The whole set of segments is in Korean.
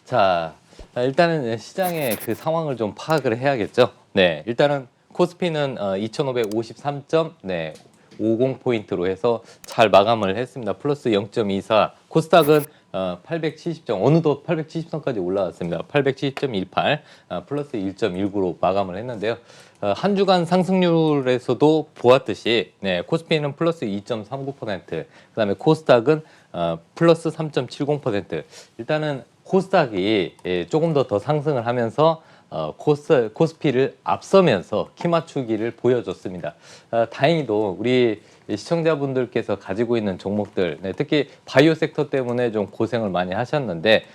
자, 일단은 시장의 그 상황을 좀 파악을 해야겠죠. 네, 일단은 코스피는 2,553점, 네, 50포인트로 해서 잘 마감을 했습니다. 플러스 0.24. 코스닥은 870점, 어느덧 870점까지 올라왔습니다. 870.18, 플러스 1.19로 마감을 했는데요. 한 주간 상승률에서도 보았듯이 네, 코스피는 플러스 2.39%, 그다음에 코스닥은 플러스 3.70%. 일단은 코스닥이 조금 더 상승을 하면서 코스피를 앞서면서 키 맞추기를 보여줬습니다. 다행히도 우리 시청자분들께서 가지고 있는 종목들, 네, 특히 바이오 섹터 때문에 좀 고생을 많이 하셨는데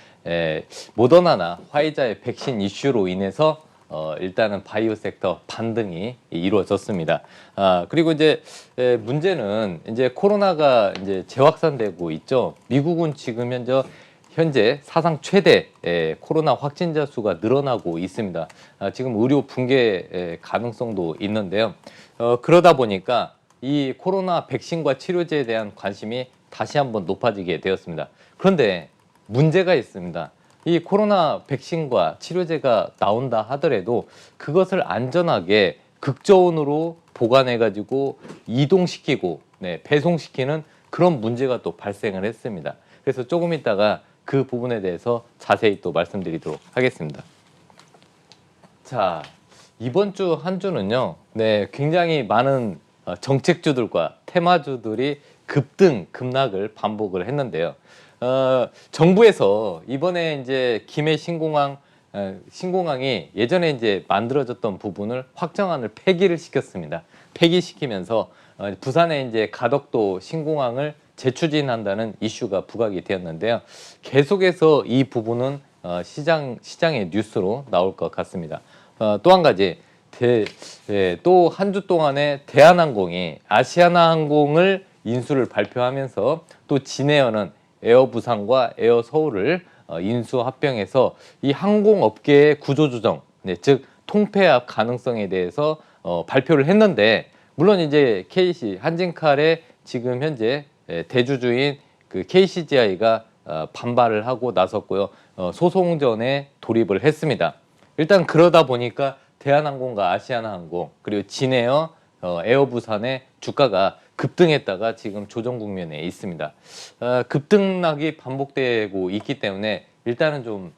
모더나나 화이자의 백신 이슈로 인해서 일단은 바이오 섹터 반등이 이루어졌습니다. 그리고 이제 문제는 이제 코로나가 이제 재확산되고 있죠. 미국은 지금 현재 사상 최대 코로나 확진자 수가 늘어나고 있습니다. 지금 의료 붕괴 가능성도 있는데요. 그러다 보니까 이 코로나 백신과 치료제에 대한 관심이 다시 한번 높아지게 되었습니다. 그런데 문제가 있습니다. 이 코로나 백신과 치료제가 나온다 하더라도 그것을 안전하게 극저온으로 보관해가지고 이동시키고 배송시키는 그런 문제가 또 발생을 했습니다. 그래서 조금 있다가 그 부분에 대해서 자세히 또 말씀드리도록 하겠습니다. 자, 이번 주 한 주는요, 굉장히 많은 정책주들과 테마주들이 급등, 급락을 반복을 했는데요. 정부에서 이번에 이제 김해 신공항이 예전에 이제 만들어졌던 부분을 확정안을 폐기를 시켰습니다. 폐기시키면서 부산에 이제 가덕도 신공항을 재추진한다는 이슈가 부각이 되었는데요. 계속해서 이 부분은 시장의 뉴스로 나올 것 같습니다. 또 한 가지, 또 한 주 동안에 대한항공이 아시아나항공을 인수를 발표하면서 또 진에어는 에어부산과 에어서울을 인수 합병해서 이 항공업계의 구조조정, 즉 통폐합 가능성에 대해서 발표를 했는데, 물론 이제 KC 한진칼의 지금 현재 대주주인 그 KCGI가 반발을 하고 나섰고요. 소송전에 돌입을 했습니다. 일단 그러다 보니까 대한항공과 아시아나항공 그리고 진에어, 에어부산의 주가가 급등했다가 지금 조정 국면에 있습니다. 급등락이 반복되고 있기 때문에 일단은 좀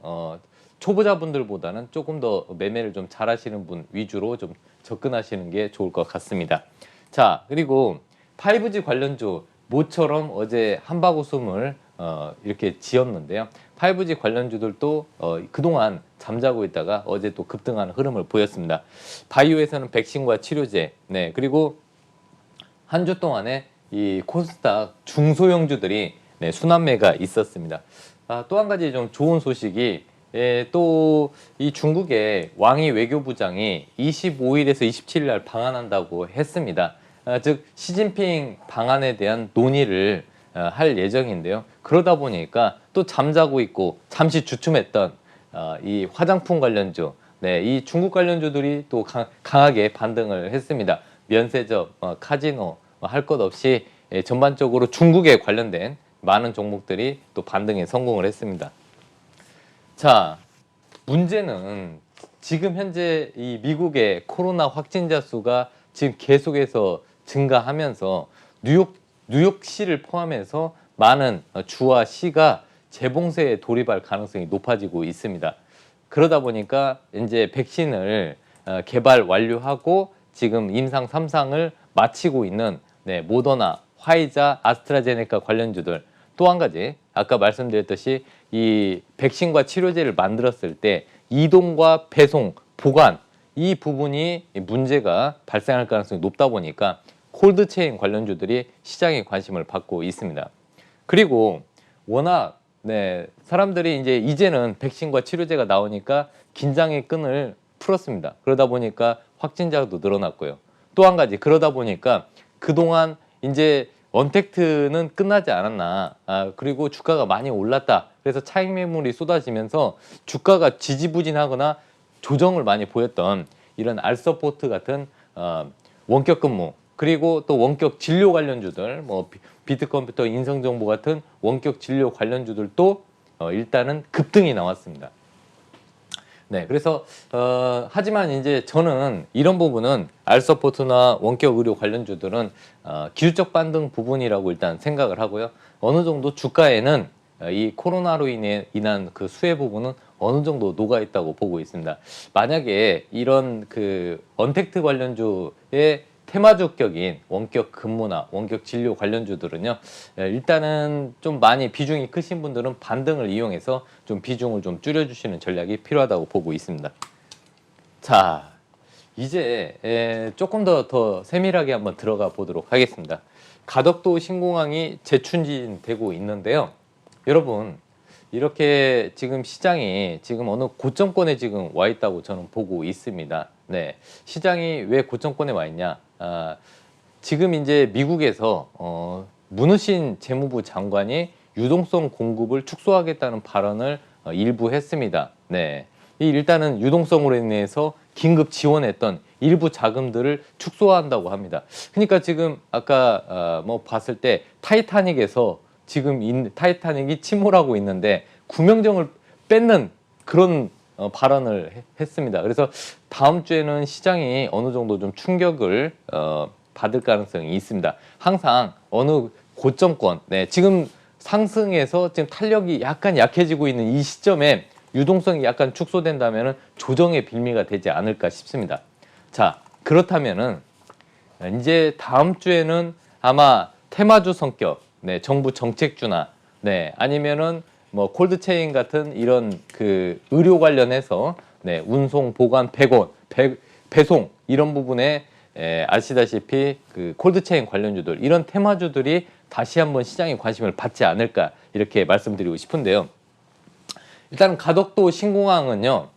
초보자분들보다는 조금 더 매매를 좀 잘하시는 분 위주로 좀 접근하시는 게 좋을 것 같습니다. 자, 그리고 5G 관련주 모처럼 어제 한바구음을 이렇게 지었는데요. 5G 관련주들도 그동안 잠자고 있다가 어제 또 급등하는 흐름을 보였습니다. 바이오에서는 백신과 치료제, 그리고 한 주 동안에 이 코스닥 중소형주들이 순환매가 있었습니다. 또 한 가지 좀 좋은 소식이 또 이 중국의 왕이 외교부장이 25일에서 27일 날 방한한다고 했습니다. 즉 시진핑 방한에 대한 논의를 할 예정인데요. 그러다 보니까 또 잠자고 있고 잠시 주춤했던 이 화장품 관련주, 이 중국 관련주들이 또 강하게 반등을 했습니다. 면세점, 카지노 할 것 없이 전반적으로 중국에 관련된 많은 종목들이 또 반등에 성공을 했습니다. 자, 문제는 지금 현재 이 미국의 코로나 확진자 수가 지금 계속해서 증가하면서 뉴욕시를 포함해서 많은 주와 시가 재봉쇄에 돌입할 가능성이 높아지고 있습니다. 그러다 보니까 이제 백신을 개발 완료하고 지금 임상 3상을 마치고 있는 모더나, 화이자, 아스트라제네카 관련주들, 또 한 가지 아까 말씀드렸듯이 이 백신과 치료제를 만들었을 때 이동과 배송, 보관 이 부분이 문제가 발생할 가능성이 높다 보니까 콜드체인 관련주들이 시장의 관심을 받고 있습니다. 그리고 워낙 사람들이 이제는 백신과 치료제가 나오니까 긴장의 끈을 풀었습니다. 그러다 보니까 확진자도 늘어났고요. 또 한 가지 그러다 보니까 그동안 이제 언택트는 끝나지 않았나, 그리고 주가가 많이 올랐다. 그래서 차익 매물이 쏟아지면서 주가가 지지부진하거나 조정을 많이 보였던 이런 알서포트 같은 원격 근무, 그리고 또 원격 진료 관련주들, 뭐 비트컴퓨터, 인성정보 같은 원격 진료 관련주들도 일단은 급등이 나왔습니다. 네, 그래서 하지만 이제 저는 이런 부분은 알서포트나 원격 의료 관련주들은 기술적 반등 부분이라고 일단 생각을 하고요. 어느 정도 주가에는 이 코로나로 인한 그 수혜 부분은 어느 정도 녹아 있다고 보고 있습니다. 만약에 이런 그 언택트 관련주의 테마주격인 원격 근무나 원격 진료 관련주들은요, 일단은 좀 많이 비중이 크신 분들은 반등을 이용해서 좀 비중을 좀 줄여주시는 전략이 필요하다고 보고 있습니다. 자, 이제 조금 더 세밀하게 한번 들어가 보도록 하겠습니다. 가덕도 신공항이 재추진되고 있는데요. 여러분, 이렇게 지금 시장이 지금 어느 고점권에 지금 와 있다고 저는 보고 있습니다. 네, 시장이 왜 고점권에 와 있냐? 지금 이제 미국에서 문우신 재무부 장관이 유동성 공급을 축소하겠다는 발언을 일부 했습니다. 네, 일단은 유동성으로 인해서 긴급 지원했던 일부 자금들을 축소한다고 합니다. 그러니까 지금 아까 뭐 봤을 때 타이타닉에서 지금 타이타닉이 침몰하고 있는데 구명정을 뺏는 그런 발언을 했습니다. 그래서 다음 주에는 시장이 어느 정도 좀 충격을 받을 가능성이 있습니다. 항상 어느 고점권, 네, 지금 상승해서 지금 탄력이 약간 약해지고 있는 이 시점에 유동성이 약간 축소된다면 조정의 빌미가 되지 않을까 싶습니다. 자, 그렇다면은 이제 다음 주에는 아마 테마주 성격, 네, 정부 정책주나, 네, 아니면은 뭐 콜드체인 같은 이런 그 의료 관련해서, 네, 운송, 보관, 배송 이런 부분에 아시다시피 그 콜드체인 관련주들, 이런 테마주들이 다시 한번 시장의 관심을 받지 않을까 이렇게 말씀드리고 싶은데요. 일단 가덕도 신공항은요,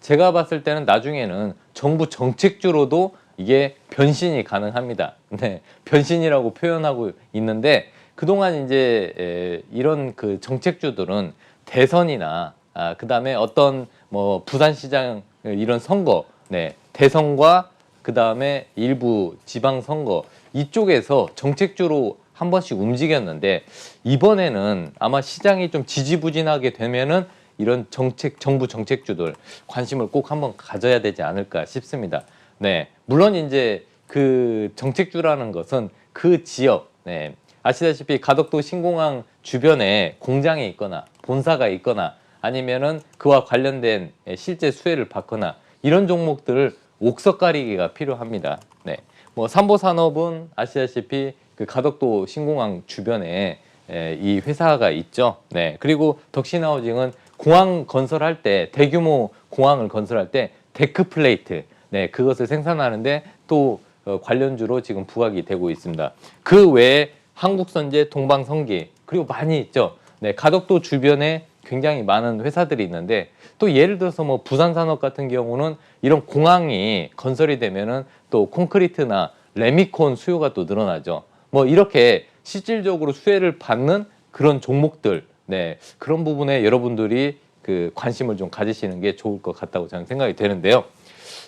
제가 봤을 때는 나중에는 정부 정책주로도 이게 변신이 가능합니다. 네, 변신이라고 표현하고 있는데, 그동안 이제 이런 그 정책주들은 대선이나 그다음에 어떤 뭐 부산시장 이런 선거, 네, 대선과 그다음에 일부 지방선거 이쪽에서 정책주로 한 번씩 움직였는데, 이번에는 아마 시장이 좀 지지부진하게 되면은 이런 정부 정책주들 관심을 꼭 한번 가져야 되지 않을까 싶습니다. 네, 물론 이제 그 정책주라는 것은 그 지역, 네, 아시다시피 가덕도 신공항 주변에 공장이 있거나 본사가 있거나 아니면은 그와 관련된 실제 수혜를 받거나 이런 종목들을 옥석 가리기가 필요합니다. 네, 뭐 삼보산업은 아시다시피 그 가덕도 신공항 주변에 이 회사가 있죠. 네, 그리고 덕신하우징은 공항 건설할 때, 대규모 공항을 건설할 때 데크 플레이트, 네, 그것을 생산하는데 또 관련주로 지금 부각이 되고 있습니다. 그 외에 한국선제, 동방성기, 그리고 많이 있죠. 네, 가덕도 주변에 굉장히 많은 회사들이 있는데, 또 예를 들어서 뭐 부산산업 같은 경우는 이런 공항이 건설이 되면은 또 콘크리트나 레미콘 수요가 또 늘어나죠. 뭐 이렇게 실질적으로 수혜를 받는 그런 종목들, 네, 그런 부분에 여러분들이 그 관심을 좀 가지시는 게 좋을 것 같다고 저는 생각이 되는데요.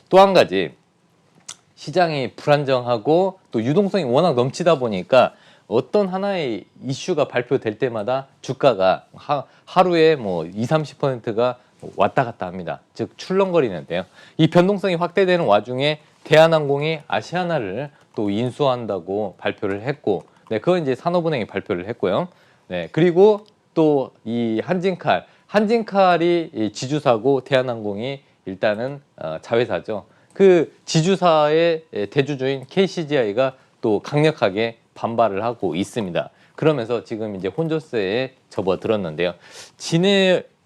또 한 가지, 시장이 불안정하고 또 유동성이 워낙 넘치다 보니까 어떤 하나의 이슈가 발표될 때마다 주가가 하루에 뭐 20-30%가 왔다 갔다 합니다. 즉 출렁거리는데요. 이 변동성이 확대되는 와중에 대한항공이 아시아나를 또 인수한다고 발표를 했고, 네, 그건 이제 산업은행이 발표를 했고요. 네, 그리고 또 이 한진칼이 지주사고 대한항공이 일단은 자회사죠. 그 지주사의 대주주인 KCGI가 또 강력하게 반발을 하고 있습니다. 그러면서 지금 이제 혼조세에 접어들었는데요.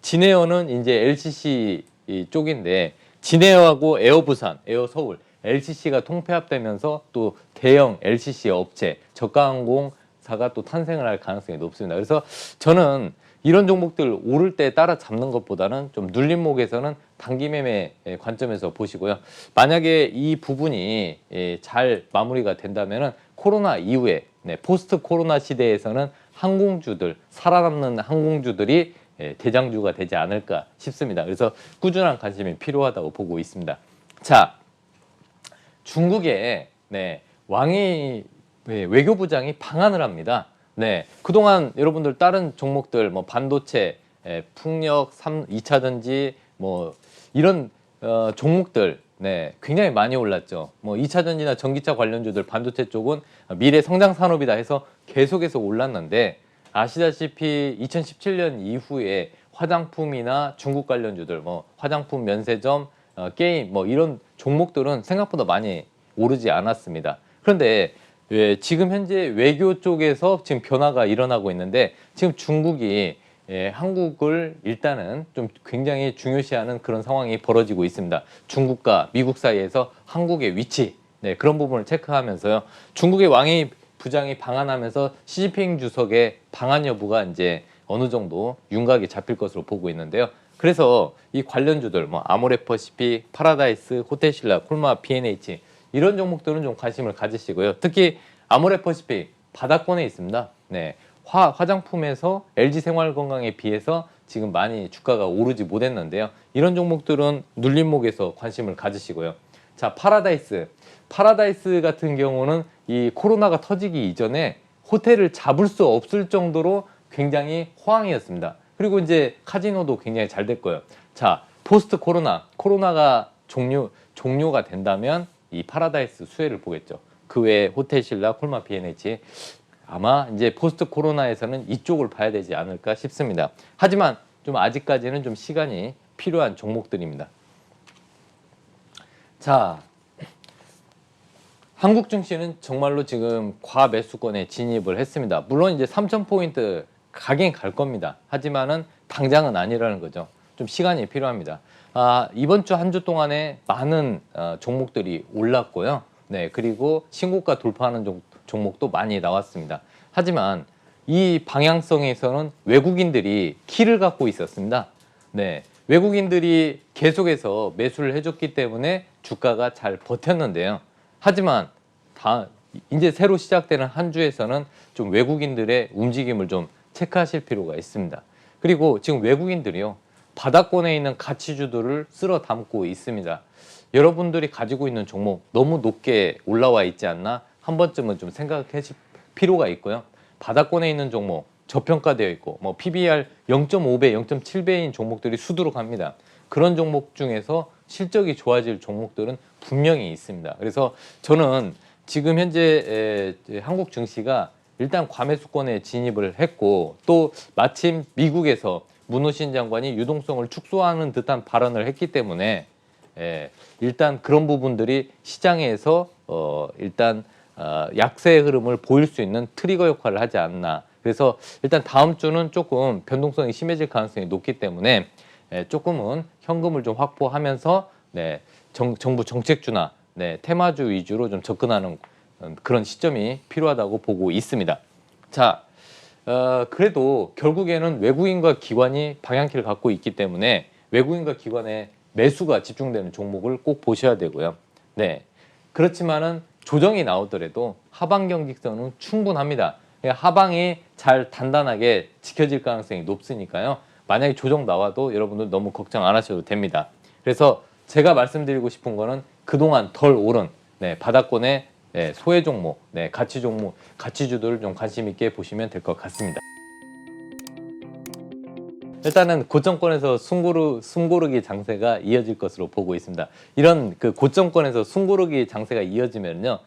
진에어는 이제 LCC 쪽인데, 진에어하고 에어부산, 에어서울, LCC가 통폐합되면서 또 대형 LCC 업체, 저가항공사가 또 탄생을 할 가능성이 높습니다. 그래서 저는 이런 종목들 오를 때 따라잡는 것보다는 좀 눌림목에서는 단기 매매 관점에서 보시고요. 만약에 이 부분이 잘 마무리가 된다면은 코로나 이후에, 네, 포스트 코로나 시대에서는 항공주들, 살아남는 항공주들이 대장주가 되지 않을까 싶습니다. 그래서 꾸준한 관심이 필요하다고 보고 있습니다. 자, 중국에, 네, 왕이 외교부장이 방한을 합니다. 네, 그동안 여러분들 다른 종목들 뭐 반도체, 풍력 2차 전지 뭐 이런 종목들 굉장히 많이 올랐죠. 뭐 2차 전지나 전기차 관련주들 반도체 쪽은 미래 성장 산업이다 해서 계속해서 올랐는데 아시다시피 2017년 이후에 화장품이나 중국 관련주들 뭐 화장품 면세점 게임 뭐 이런 종목들은 생각보다 많이 오르지 않았습니다. 그런데 지금 현재 외교 쪽에서 지금 변화가 일어나고 있는데 지금 중국이 한국을 일단은 좀 굉장히 중요시하는 그런 상황이 벌어지고 있습니다. 중국과 미국 사이에서 한국의 위치 그런 부분을 체크하면서요. 중국의 왕이 부장이 방한하면서 시진핑 주석의 방한 여부가 이제 어느 정도 윤곽이 잡힐 것으로 보고 있는데요. 그래서 이 관련주들 뭐 아모레퍼시픽, 파라다이스, 호텔신라, 콜마, B&H 이런 종목들은 좀 관심을 가지시고요. 특히 아모레퍼시픽 바닥권에 있습니다. 화장품에서 LG생활건강에 비해서 지금 많이 주가가 오르지 못했는데요. 이런 종목들은 눌림목에서 관심을 가지시고요. 자, 파라다이스 같은 경우는 이 코로나가 터지기 이전에 호텔을 잡을 수 없을 정도로 굉장히 호황이었습니다. 그리고 이제 카지노도 굉장히 잘 됐고요. 자, 포스트 코로나가 종료가 된다면 이 파라다이스 수혜를 보겠죠. 그 외에 호텔신라, 콜마, B&H 아마 이제 포스트 코로나에서는 이쪽을 봐야 되지 않을까 싶습니다. 하지만 좀 아직까지는 좀 시간이 필요한 종목들입니다. 자, 한국 증시는 정말로 지금 과매수권에 진입을 했습니다. 물론 이제 3,000포인트 가긴 갈 겁니다. 하지만은 당장은 아니라는 거죠. 좀 시간이 필요합니다. 이번 주 한 주 동안에 많은 종목들이 올랐고요. 그리고 신고가 돌파하는 종목도 많이 나왔습니다. 하지만 이 방향성에서는 외국인들이 키를 갖고 있었습니다. 외국인들이 계속해서 매수를 해줬기 때문에 주가가 잘 버텼는데요. 하지만 이제 새로 시작되는 한 주에서는 좀 외국인들의 움직임을 좀 체크하실 필요가 있습니다. 그리고 지금 외국인들이요, 바닥권에 있는 가치주들을 쓸어 담고 있습니다. 여러분들이 가지고 있는 종목 너무 높게 올라와 있지 않나 한 번쯤은 좀 생각하실 필요가 있고요. 바닥권에 있는 종목 저평가되어 있고 뭐 PBR 0.5배, 0.7배인 종목들이 수두룩합니다. 그런 종목 중에서 실적이 좋아질 종목들은 분명히 있습니다. 그래서 저는 지금 현재 한국 증시가 일단 과매수권에 진입을 했고 또 마침 미국에서 문호신 장관이 유동성을 축소하는 듯한 발언을 했기 때문에 일단 그런 부분들이 시장에서 일단 약세의 흐름을 보일 수 있는 트리거 역할을 하지 않나. 그래서 일단 다음 주는 조금 변동성이 심해질 가능성이 높기 때문에 조금은 현금을 좀 확보하면서 정부 정책주나 테마주 위주로 좀 접근하는 그런 시점이 필요하다고 보고 있습니다. 자, 그래도 결국에는 외국인과 기관이 방향키를 갖고 있기 때문에 외국인과 기관의 매수가 집중되는 종목을 꼭 보셔야 되고요. 그렇지만은 조정이 나오더라도 하방 경직선은 충분합니다. 하방이 잘 단단하게 지켜질 가능성이 높으니까요. 만약에 조정 나와도 여러분들 너무 걱정 안 하셔도 됩니다. 그래서 제가 말씀드리고 싶은 거는 그동안 덜 오른 바닥권의 소외 종목, 가치주들을 좀 관심 있게 보시면 될 것 같습니다. 일단은 고점권에서 숨고르기 장세가 이어질 것으로 보고 있습니다. 이런 그 고점권에서 숨고르기 장세가 이어지면요,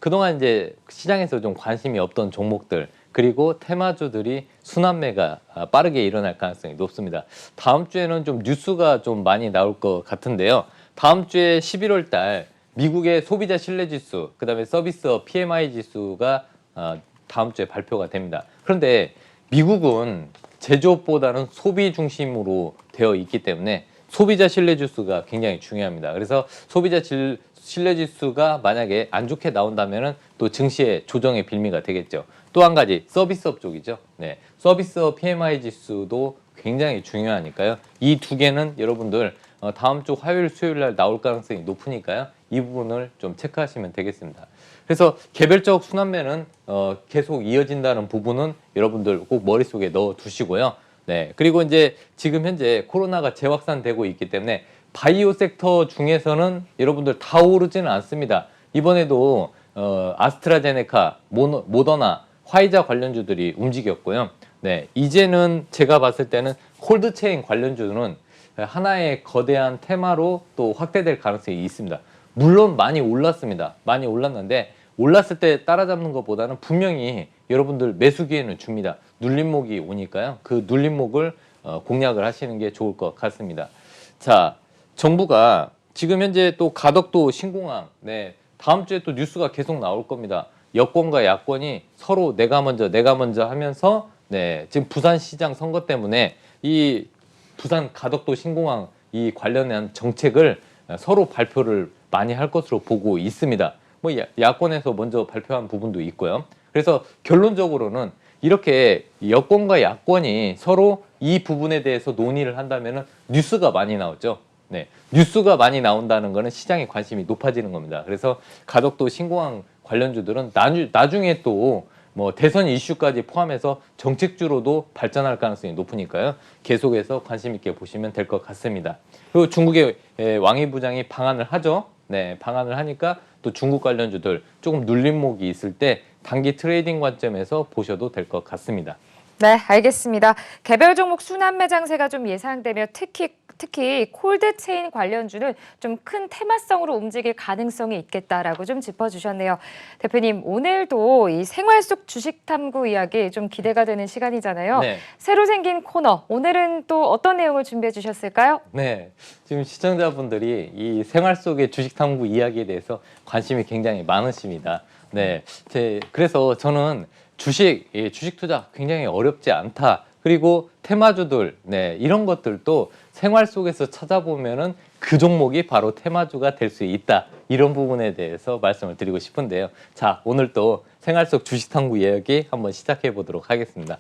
그동안 이제 시장에서 좀 관심이 없던 종목들 그리고 테마주들이 순환매가 빠르게 일어날 가능성이 높습니다. 다음 주에는 좀 뉴스가 좀 많이 나올 것 같은데요. 다음 주에 11월 달 미국의 소비자 신뢰지수, 그다음에 서비스업 PMI 지수가 다음 주에 발표가 됩니다. 그런데 미국은 제조업보다는 소비 중심으로 되어 있기 때문에 소비자 신뢰지수가 굉장히 중요합니다. 그래서 소비자 신뢰지수가 만약에 안 좋게 나온다면은 또 증시의 조정의 빌미가 되겠죠. 또 한 가지 서비스업 쪽이죠. 서비스업 PMI 지수도 굉장히 중요하니까요. 이 두 개는 여러분들 다음 주 화요일, 수요일 날 나올 가능성이 높으니까요. 이 부분을 좀 체크하시면 되겠습니다. 그래서 개별적 순환매는 계속 이어진다는 부분은 여러분들 꼭 머릿속에 넣어 두시고요. 그리고 이제 지금 현재 코로나가 재확산되고 있기 때문에 바이오 섹터 중에서는 여러분들 다 오르지는 않습니다. 이번에도 아스트라제네카, 모더나, 화이자 관련주들이 움직였고요. 네, 이제는 제가 봤을 때는 콜드체인 관련주는 하나의 거대한 테마로 또 확대될 가능성이 있습니다. 물론 많이 올랐습니다. 많이 올랐는데 올랐을 때 따라잡는 것보다는 분명히 여러분들 매수 기회는 줍니다. 눌림목이 오니까요. 그 눌림목을 공략을 하시는 게 좋을 것 같습니다. 자, 정부가 지금 현재 또 가덕도 신공항, 네, 다음 주에 또 뉴스가 계속 나올 겁니다. 여권과 야권이 서로 내가 먼저 하면서 네, 지금 부산시장 선거 때문에 이 부산 가덕도 신공항 이 관련한 정책을 서로 발표를 많이 할 것으로 보고 있습니다. 뭐 야권에서 먼저 발표한 부분도 있고요. 그래서 결론적으로는 이렇게 여권과 야권이 서로 이 부분에 대해서 논의를 한다면은 뉴스가 많이 나오죠. 네, 뉴스가 많이 나온다는 것은 시장의 관심이 높아지는 겁니다. 그래서 가덕도 신공항 관련주들은 나중에 또 뭐 대선 이슈까지 포함해서 정책주로도 발전할 가능성이 높으니까요. 계속해서 관심 있게 보시면 될 것 같습니다. 그리고 중국의 왕이 부장이 방한을 하죠. 네, 방한을 하니까 또 중국 관련주들 조금 눌림목이 있을 때 단기 트레이딩 관점에서 보셔도 될 것 같습니다. 네, 알겠습니다. 개별 종목 순환 매장세가 좀 예상되며 특히 콜드체인 관련주는 좀 큰 테마성으로 움직일 가능성이 있겠다라고 좀 짚어주셨네요. 대표님, 오늘도 이 생활 속 주식 탐구 이야기 좀 기대가 되는 시간이잖아요. 네. 새로 생긴 코너, 오늘은 또 어떤 내용을 준비해 주셨을까요? 네, 지금 시청자분들이 이 생활 속의 주식 탐구 이야기에 대해서 관심이 굉장히 많으십니다. 네, 그래서 저는 주식 투자 굉장히 어렵지 않다. 그리고 테마주들, 네, 이런 것들도 생활 속에서 찾아보면은 그 종목이 바로 테마주가 될 수 있다. 이런 부분에 대해서 말씀을 드리고 싶은데요. 자, 오늘 또 생활 속 주식 탐구 이야기 한번 시작해 보도록 하겠습니다.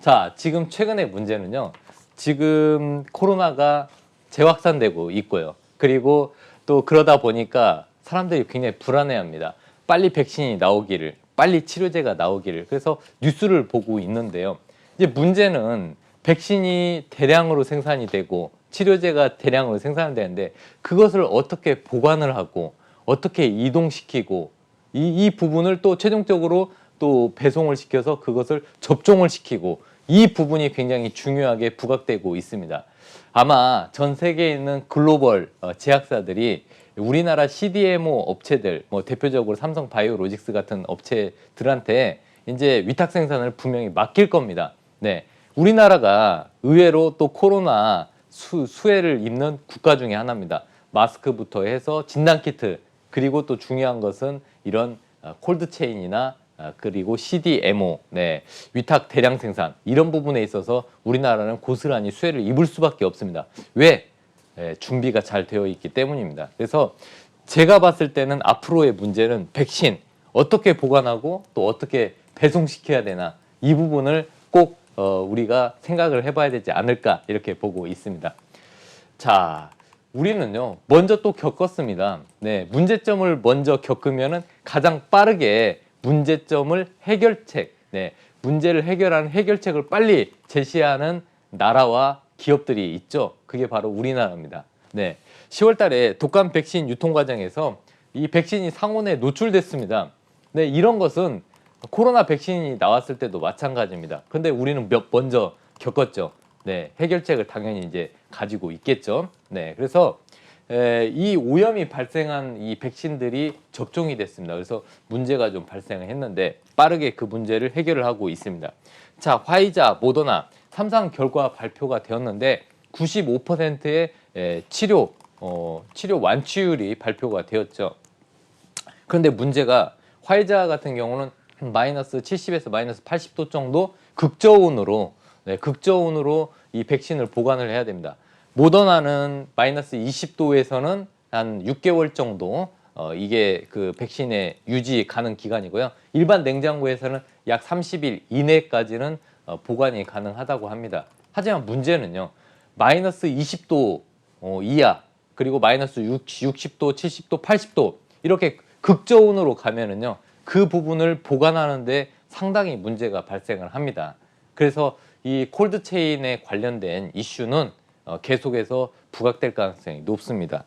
자, 지금 최근의 문제는요. 지금 코로나가 재확산되고 있고요. 그리고 또 그러다 보니까 사람들이 굉장히 불안해합니다. 빨리 백신이 나오기를, 빨리 치료제가 나오기를. 그래서 뉴스를 보고 있는데요. 이제 문제는 백신이 대량으로 생산이 되고 치료제가 대량으로 생산되는데 그것을 어떻게 보관을 하고 어떻게 이동시키고 이 부분을 또 최종적으로 또 배송을 시켜서 그것을 접종을 시키고 이 부분이 굉장히 중요하게 부각되고 있습니다. 아마 전 세계에 있는 글로벌 제약사들이 우리나라 CDMO 업체들, 뭐 대표적으로 삼성 바이오로직스 같은 업체들한테 이제 위탁 생산을 분명히 맡길 겁니다. 네, 우리나라가 의외로 또 코로나 수혜를 입는 국가 중에 하나입니다. 마스크부터 해서 진단키트, 그리고 또 중요한 것은 이런 콜드체인이나 그리고 CDMO, 네, 위탁 대량 생산 이런 부분에 있어서 우리나라는 고스란히 수혜를 입을 수밖에 없습니다. 왜? 준비가 잘 되어 있기 때문입니다. 그래서 제가 봤을 때는 앞으로의 문제는 백신 어떻게 보관하고 또 어떻게 배송시켜야 되나 이 부분을 꼭 우리가 생각을 해봐야 되지 않을까 이렇게 보고 있습니다. 자, 우리는요 먼저 또 겪었습니다. 네, 문제점을 먼저 겪으면은 가장 빠르게 문제점을 해결책, 네, 문제를 해결하는 해결책을 빨리 제시하는 나라와 기업들이 있죠. 그게 바로 우리나라입니다. 네, 10월 달에 독감 백신 유통 과정에서 이 백신이 상온에 노출됐습니다. 네, 이런 것은 코로나 백신이 나왔을 때도 마찬가지입니다. 근데 우리는 먼저 겪었죠. 네, 해결책을 당연히 이제 가지고 있겠죠. 네, 그래서 이 오염이 발생한 이 백신들이 접종이 됐습니다. 그래서 문제가 좀 발생을 했는데 빠르게 그 문제를 해결을 하고 있습니다. 자, 화이자, 모더나 3상 결과 발표가 되었는데 95%의 치료 완치율이 발표가 되었죠. 그런데 문제가 화이자 같은 경우는 마이너스 70에서 마이너스 80도 정도 극저온으로 이 백신을 보관을 해야 됩니다. 모더나는 마이너스 20도에서는 한 6개월 정도 이게 그 백신의 유지 가능 기간이고요. 일반 냉장고에서는 약 30일 이내까지는 보관이 가능하다고 합니다. 하지만 문제는요. 마이너스 20도 이하 그리고 마이너스 60도, 70도, 80도 이렇게 극저온으로 가면은요. 그 부분을 보관하는데 상당히 문제가 발생을 합니다. 그래서 이 콜드체인에 관련된 이슈는 계속해서 부각될 가능성이 높습니다.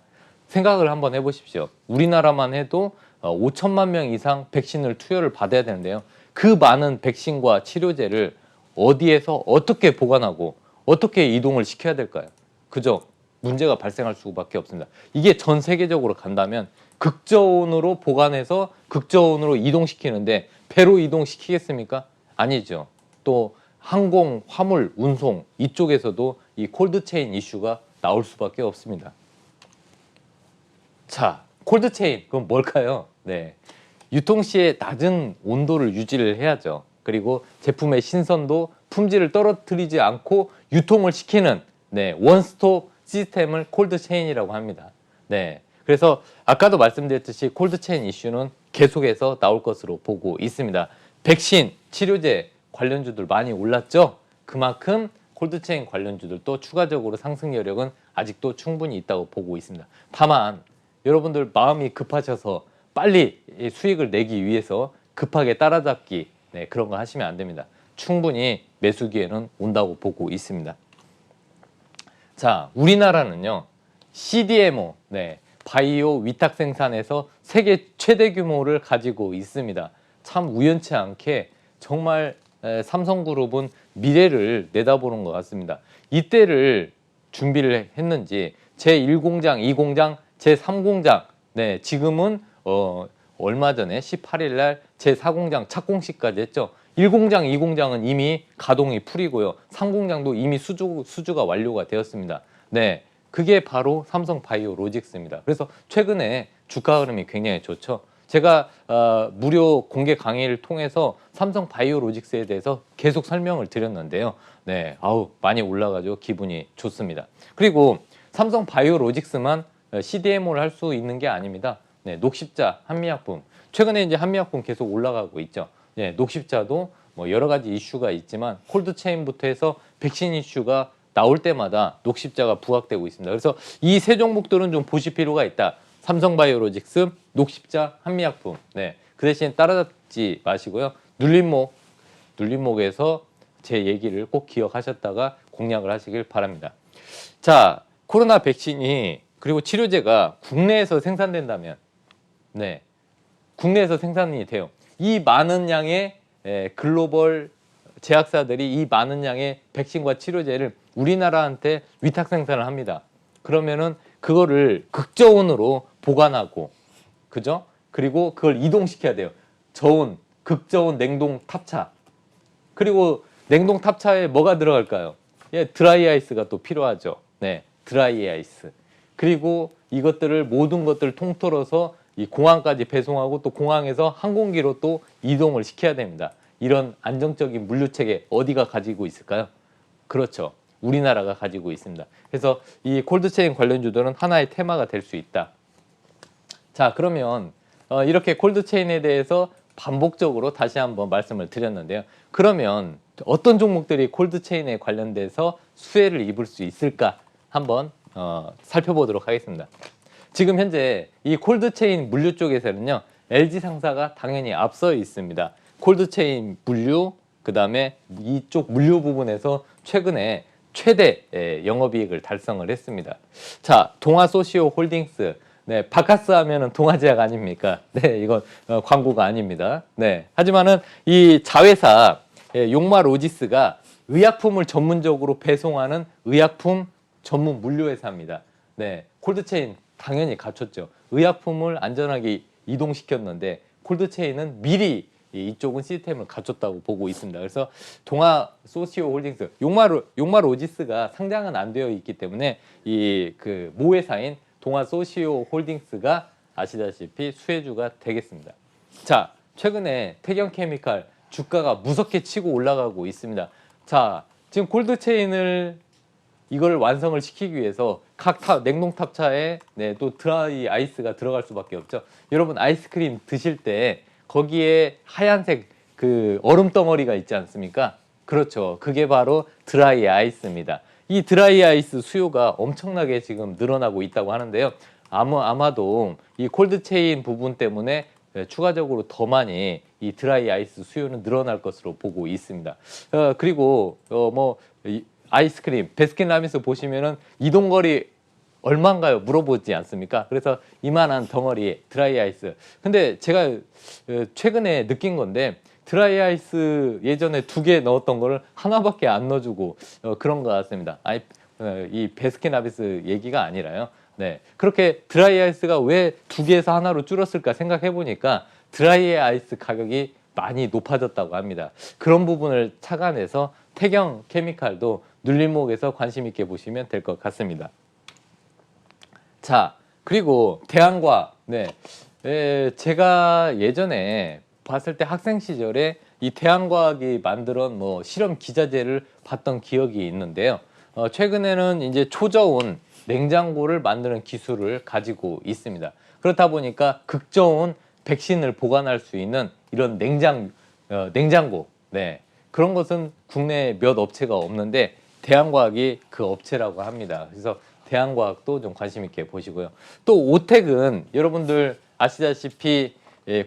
생각을 한번 해보십시오. 우리나라만 해도 5천만 명 이상 백신을 투여를 받아야 되는데요. 그 많은 백신과 치료제를 어디에서 어떻게 보관하고 어떻게 이동을 시켜야 될까요? 그죠? 문제가 발생할 수밖에 없습니다. 이게 전 세계적으로 간다면 극저온으로 보관해서 극저온으로 이동시키는데 배로 이동시키겠습니까? 아니죠. 또 항공, 화물, 운송 이쪽에서도 이 콜드체인 이슈가 나올 수밖에 없습니다. 자, 콜드체인 그건 뭘까요? 네, 유통 시에 낮은 온도를 유지를 해야죠. 그리고 제품의 신선도, 품질을 떨어뜨리지 않고 유통을 시키는 원스톱 시스템을 콜드체인이라고 합니다. 네, 그래서 아까도 말씀드렸듯이 콜드체인 이슈는 계속해서 나올 것으로 보고 있습니다. 백신, 치료제 관련주들 많이 올랐죠? 그만큼 콜드체인 관련주들도 추가적으로 상승 여력은 아직도 충분히 있다고 보고 있습니다. 다만 여러분들 마음이 급하셔서 빨리 수익을 내기 위해서 급하게 따라잡기 그런 거 하시면 안 됩니다. 충분히 매수 기회는 온다고 보고 있습니다. 자, 우리나라는요 CDMO 바이오 위탁 생산에서 세계 최대 규모를 가지고 있습니다. 참 우연치 않게 정말 삼성그룹은 미래를 내다보는 것 같습니다. 이때를 준비를 했는지 제1공장, 2공장, 제3공장 지금은 얼마 전에 18일 날 제4공장 착공식까지 했죠. 1공장, 2공장은 이미 가동이 풀이고요. 3공장도 이미 수주가 완료가 되었습니다. 네, 그게 바로 삼성바이오로직스입니다. 그래서 최근에 주가 흐름이 굉장히 좋죠. 제가 무료 공개 강의를 통해서 삼성바이오로직스에 대해서 계속 설명을 드렸는데요. 네, 많이 올라가죠. 기분이 좋습니다. 그리고 삼성바이오로직스만 CDMO를 할 수 있는 게 아닙니다. 네, 녹십자, 한미약품. 최근에 이제 한미약품 계속 올라가고 있죠. 네, 녹십자도 뭐 여러 가지 이슈가 있지만 콜드체인부터 해서 백신 이슈가 나올 때마다 녹십자가 부각되고 있습니다. 그래서 이 세 종목들은 좀 보실 필요가 있다. 삼성바이오로직스, 녹십자, 한미약품. 네, 그 대신 따라잡지 마시고요. 눌림목에서 제 얘기를 꼭 기억하셨다가 공략을 하시길 바랍니다. 자, 코로나 백신이 그리고 치료제가 국내에서 생산된다면 국내에서 생산이 돼요. 이 많은 양의 글로벌 제약사들이 이 많은 양의 백신과 치료제를 우리나라한테 위탁 생산을 합니다. 그러면은 그거를 극저온으로 보관하고, 그죠? 그리고 그걸 이동시켜야 돼요. 저온, 극저온 냉동 탑차. 그리고 냉동 탑차에 뭐가 들어갈까요? 드라이 아이스가 또 필요하죠. 네, 드라이 아이스. 그리고 이것들을 모든 것들을 통틀어서 이 공항까지 배송하고 또 공항에서 항공기로 또 이동을 시켜야 됩니다. 이런 안정적인 물류 체계 어디가 가지고 있을까요? 그렇죠. 우리나라가 가지고 있습니다. 그래서 이 콜드체인 관련주들은 하나의 테마가 될 수 있다. 자, 그러면 이렇게 콜드체인에 대해서 반복적으로 다시 한번 말씀을 드렸는데요. 그러면 어떤 종목들이 콜드체인에 관련돼서 수혜를 입을 수 있을까 한번 살펴보도록 하겠습니다. 지금 현재 이 콜드체인 물류 쪽에서는요, LG상사가 당연히 앞서 있습니다. 콜드체인 물류, 그 다음에 이쪽 물류 부분에서 최근에 최대 영업이익을 달성을 했습니다. 자, 동아소시오홀딩스. 네, 바카스 하면은 동아제약 아닙니까? 네, 이건 광고가 아닙니다. 네, 하지만은 이 자회사 용마로지스가 의약품을 전문적으로 배송하는 의약품 전문 물류회사입니다. 네, 콜드체인 당연히 갖췄죠. 의약품을 안전하게 이동시켰는데 콜드체인은 미리 이쪽은 시스템을 갖췄다고 보고 있습니다. 그래서 동아소시오홀딩스, 용마로지스가 상장은 안 되어 있기 때문에 이 그 모회사인 동아소시오홀딩스가 아시다시피 수혜주가 되겠습니다. 자, 최근에 태경케미칼 주가가 무섭게 치고 올라가고 있습니다. 자, 지금 콜드체인을 이걸 완성을 시키기 위해서 각 냉동 탑차에 또 드라이 아이스가 들어갈 수밖에 없죠. 여러분 아이스크림 드실 때 거기에 하얀색 그 얼음 덩어리가 있지 않습니까? 그렇죠. 그게 바로 드라이 아이스입니다. 이 드라이 아이스 수요가 엄청나게 지금 늘어나고 있다고 하는데요. 아마도 이 콜드체인 부분 때문에 추가적으로 더 많이 이 드라이 아이스 수요는 늘어날 것으로 보고 있습니다. 그리고 아이스크림, 베스킨라빈스 보시면은 이동거리 얼마인가요? 물어보지 않습니까? 그래서 이만한 덩어리 드라이 아이스. 근데 제가 최근에 느낀 건데 드라이 아이스 예전에 2개 넣었던 거를 하나밖에 안 넣어주고 그런 것 같습니다. 이 베스킨라빈스 얘기가 아니라요. 네, 그렇게 드라이 아이스가 왜 2개에서 하나로 줄었을까 생각해 보니까 드라이 아이스 가격이 많이 높아졌다고 합니다. 그런 부분을 착안해서 태경 케미칼도 눌림목에서 관심 있게 보시면 될 것 같습니다. 자, 그리고 대한과학. 네, 제가 예전에 봤을 때 학생 시절에 이 대한과학이 만들었 뭐 실험 기자재를 봤던 기억이 있는데요. 최근에는 이제 초저온 냉장고를 만드는 기술을 가지고 있습니다. 그렇다 보니까 극저온 백신을 보관할 수 있는 이런 냉장고, 네, 그런 것은 국내에 몇 업체가 없는데 대한과학이 그 업체라고 합니다. 그래서 대한과학도 좀 관심 있게 보시고요. 또 오텍은 여러분들 아시다시피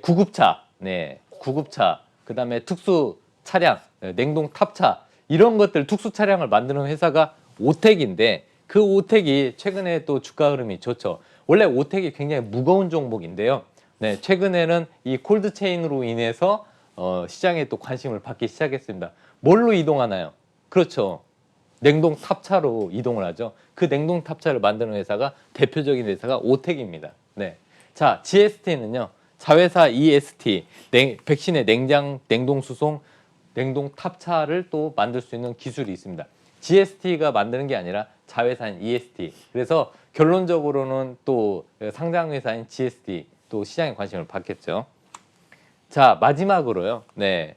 구급차, 네, 구급차, 그다음에 특수 차량, 냉동 탑차 이런 것들 특수 차량을 만드는 회사가 오텍인데 그 오텍이 최근에 또 주가 흐름이 좋죠. 원래 오텍이 굉장히 무거운 종목인데요. 네, 최근에는 이 콜드체인으로 인해서 시장에 또 관심을 받기 시작했습니다. 뭘로 이동하나요? 그렇죠. 냉동 탑차로 이동을 하죠. 그 냉동 탑차를 만드는 회사가 대표적인 회사가 오텍입니다. 네. 자, GST는요. 자회사 EST, 백신의 냉동 수송, 냉동 탑차를 또 만들 수 있는 기술이 있습니다. GST가 만드는 게 아니라 자회사인 EST. 그래서 결론적으로는 또 상장 회사인 GST 또 시장에 관심을 받겠죠. 자, 마지막으로요. 네.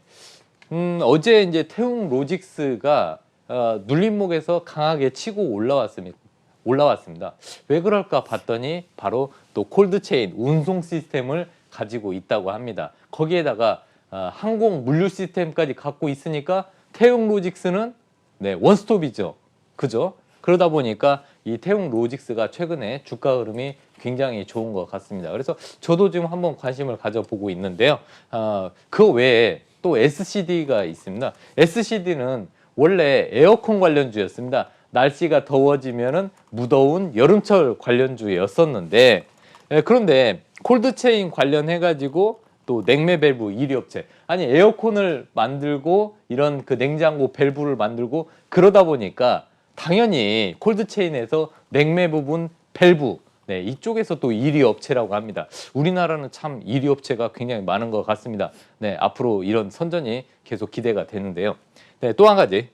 어제 이제 태웅 로직스가 눌림목에서 강하게 치고 올라왔습니다. 왜 그럴까 봤더니 바로 또 콜드체인 운송 시스템을 가지고 있다고 합니다. 거기에다가 항공 물류 시스템까지 갖고 있으니까 태웅 로직스는 네, 원스톱이죠. 그죠? 그러다 보니까 이 태웅 로직스가 최근에 주가 흐름이 굉장히 좋은 것 같습니다. 그래서 저도 지금 한번 관심을 가져보고 있는데요. 그 외에 또 SCD가 있습니다. SCD는 원래 에어컨 관련주였습니다. 날씨가 더워지면은 무더운 여름철 관련주였었는데 그런데 콜드체인 관련해가지고 또 냉매 밸브 1위 업체, 아니 에어컨을 만들고 이런 그 냉장고 밸브를 만들고 그러다 보니까 당연히 콜드체인에서 냉매 부분 밸브, 네, 이쪽에서 또 1위 업체라고 합니다. 우리나라는 참 1위 업체가 굉장히 많은 것 같습니다. 네, 앞으로 이런 선전이 계속 기대가 되는데요. 네, 또 한 가지.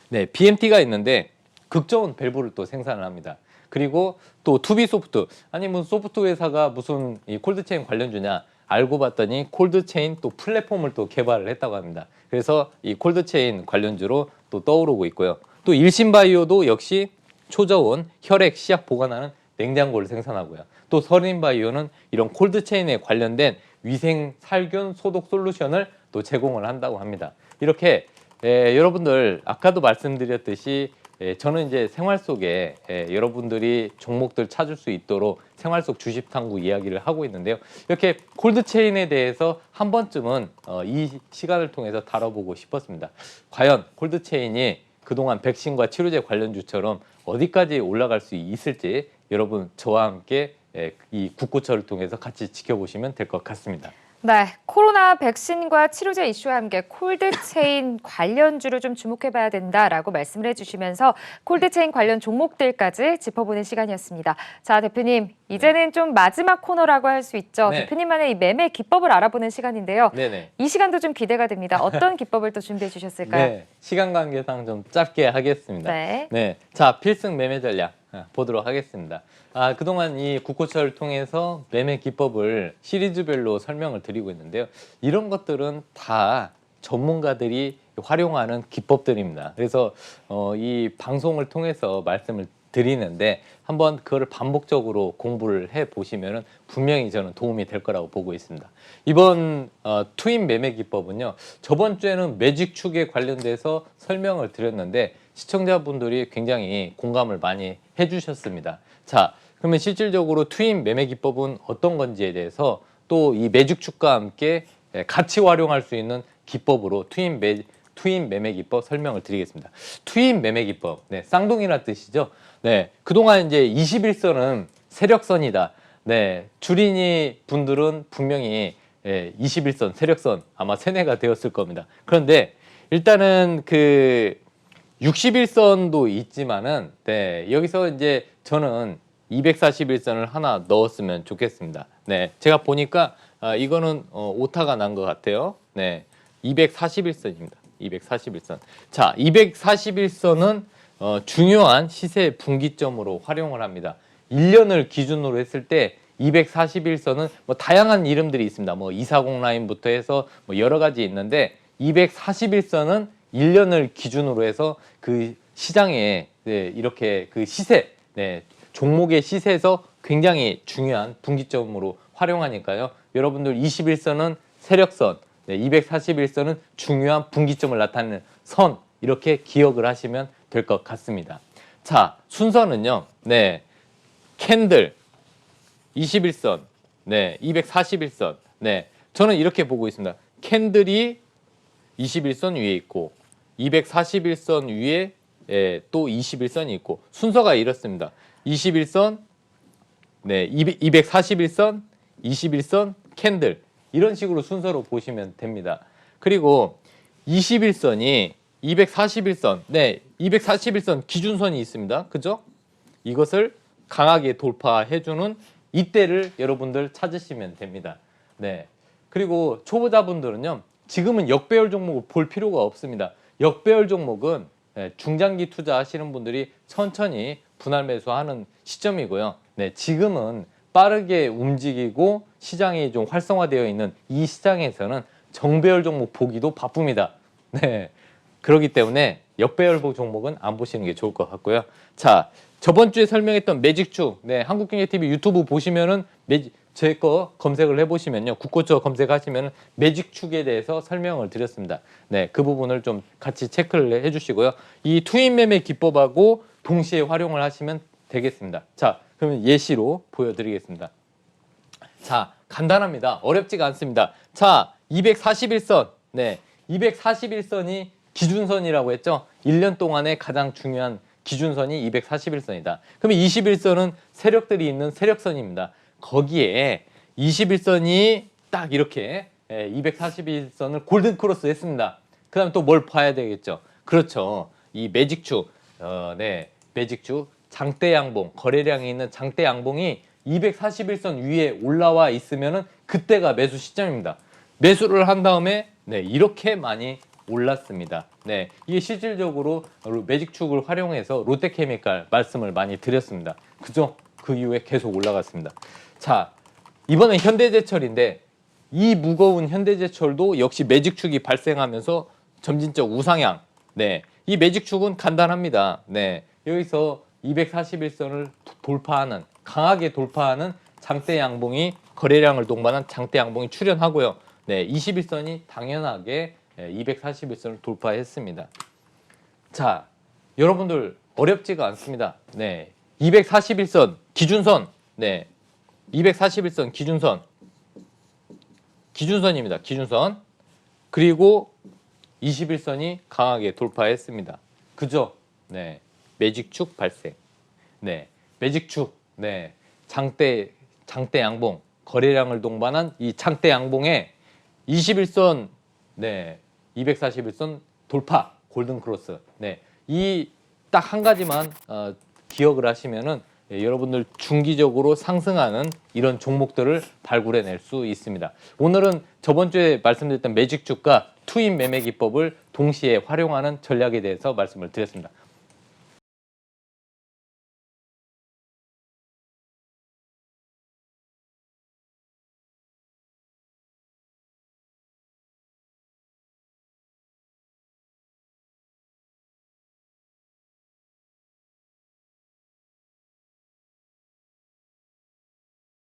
네, BMT가 있는데 극저온 밸브를 또 생산을 합니다. 그리고 또 투비소프트, 아니 무슨 소프트 회사가 무슨 이 콜드체인 관련주냐 알고 봤더니 콜드체인 또 플랫폼을 또 개발을 했다고 합니다. 그래서 이 콜드체인 관련주로 또 떠오르고 있고요. 또 일신바이오도 역시 초저온 혈액 시약 보관하는 냉장고를 생산하고요. 또 서린바이오는 이런 콜드체인에 관련된 위생 살균 소독 솔루션을 또 제공을 한다고 합니다. 이렇게 여러분들 아까도 말씀드렸듯이 저는 이제 생활 속에 여러분들이 종목들 찾을 수 있도록 생활 속 주식 탐구 이야기를 하고 있는데요. 이렇게 콜드체인에 대해서 한 번쯤은 이 시간을 통해서 다뤄보고 싶었습니다. 과연 콜드체인이 그동안 백신과 치료제 관련주처럼 어디까지 올라갈 수 있을지 여러분 저와 함께 이 국고처를 통해서 같이 지켜보시면 될 것 같습니다. 네, 코로나 백신과 치료제 이슈와 함께 콜드체인 관련주를 좀 주목해봐야 된다라고 말씀을 해주시면서 콜드체인 관련 종목들까지 짚어보는 시간이었습니다. 자, 대표님, 이제는 좀 마지막 코너라고 할 수 있죠. 네. 대표님만의 이 매매 기법을 알아보는 시간인데요. 네네. 이 시간도 좀 기대가 됩니다. 어떤 기법을 또 준비해 주셨을까요? 네, 시간 관계상 좀 짧게 하겠습니다. 네. 자, 필승 매매 전략 보도록 하겠습니다. 그동안 이 국고처를 통해서 매매 기법을 시리즈별로 설명을 드리고 있는데요. 이런 것들은 다 전문가들이 활용하는 기법들입니다. 그래서 이 방송을 통해서 말씀을 드리는데 한번 그거를 반복적으로 공부를 해 보시면 분명히 저는 도움이 될 거라고 보고 있습니다. 이번 투입 매매 기법은요. 저번 주에는 매직축에 관련돼서 설명을 드렸는데 시청자분들이 굉장히 공감을 많이 해주셨습니다. 자, 그러면 실질적으로 투입 매매 기법은 어떤 건지에 대해서 또 이 매직축과 함께 같이 활용할 수 있는 기법으로 투입 매매 기법 설명을 드리겠습니다. 투입 매매 기법, 네, 쌍둥이란 뜻이죠. 네, 그동안 이제 21선은 세력선이다. 네, 주린이 분들은 분명히 21선, 세력선 아마 세뇌가 되었을 겁니다. 그런데 일단은 그 61선도 있지만은 여기서 이제 저는 241선을 하나 넣었으면 좋겠습니다. 네, 제가 보니까 이거는 오타가 난 것 같아요. 네, 241선입니다. 241선. 자, 241선은 중요한 시세 분기점으로 활용을 합니다. 1년을 기준으로 했을 때 241선은 뭐 다양한 이름들이 있습니다. 뭐 240 라인부터 해서 뭐 여러 가지 있는데 241선은 1년을 기준으로 해서 그 시장에 이렇게 그 시세, 종목의 시세에서 굉장히 중요한 분기점으로 활용하니까요. 여러분들 21선은 세력선, 241선은 중요한 분기점을 나타내는 선, 이렇게 기억을 하시면 될 것 같습니다. 자, 순서는요. 캔들 21선, 241선. 저는 이렇게 보고 있습니다. 캔들이 21선 위에 있고 241선 위에 또 21선이 있고 순서가 이렇습니다. 21선, 241선, 21선, 캔들 이런 식으로 순서로 보시면 됩니다. 그리고 21선이 241선, 241선 기준선이 있습니다. 그죠? 이것을 강하게 돌파해주는 이때를 여러분들 찾으시면 됩니다. 그리고 초보자분들은요. 지금은 역배열 종목을 볼 필요가 없습니다. 역배열 종목은 중장기 투자하시는 분들이 천천히 분할 매수하는 시점이고요. 지금은 빠르게 움직이고 시장이 좀 활성화되어 있는 이 시장에서는 정배열 종목 보기도 바쁩니다. 그렇기 때문에 역배열 종목은 안 보시는 게 좋을 것 같고요. 자, 저번 주에 설명했던 매직축, 한국경제TV 유튜브 보시면은 제 거 검색을 해보시면요. 국고처 검색하시면 매직축에 대해서 설명을 드렸습니다. 그 부분을 좀 같이 체크를 해주시고요. 이 투입 매매 기법하고 동시에 활용을 하시면 되겠습니다. 자, 그러면 예시로 보여드리겠습니다. 자, 간단합니다. 어렵지가 않습니다. 자, 241선, 241선이 기준선이라고 했죠. 1년 동안의 가장 중요한 기준선이 241선이다. 그러면 21선은 세력들이 있는 세력선입니다. 거기에 21선이 딱 이렇게 241선을 골든 크로스 했습니다. 그 다음에 또 뭘 봐야 되겠죠? 그렇죠. 이 매직축, 매직축, 장대 양봉, 거래량이 있는 장대 양봉이 241선 위에 올라와 있으면은 그때가 매수 시점입니다. 매수를 한 다음에 이렇게 많이 올랐습니다. 이게 실질적으로 매직축을 활용해서 롯데케미칼 말씀을 많이 드렸습니다. 그죠? 그 이후에 계속 올라갔습니다. 자, 이번엔 현대제철인데 이 무거운 현대제철도 역시 매직축이 발생하면서 점진적 우상향. 이 매직축은 간단합니다. 여기서 241선을 돌파하는, 강하게 돌파하는 장대 양봉이 거래량을 동반한 장대 양봉이 출현하고요. 21선이 당연하게 241선을 돌파했습니다. 자, 여러분들 어렵지가 않습니다. 241선 기준선, 241선 기준선입니다. 기준선. 그리고 21선이 강하게 돌파했습니다. 그죠? 매직축 발생. 매직축, 장대 양봉, 거래량을 동반한 이 장대 양봉에 21선, 241선 돌파, 골든 크로스. 이 딱 한 가지만 기억을 하시면은 여러분들 중기적으로 상승하는 이런 종목들을 발굴해낼 수 있습니다. 오늘은 저번 주에 말씀드렸던 매직축과 투입 매매 기법을 동시에 활용하는 전략에 대해서 말씀을 드렸습니다.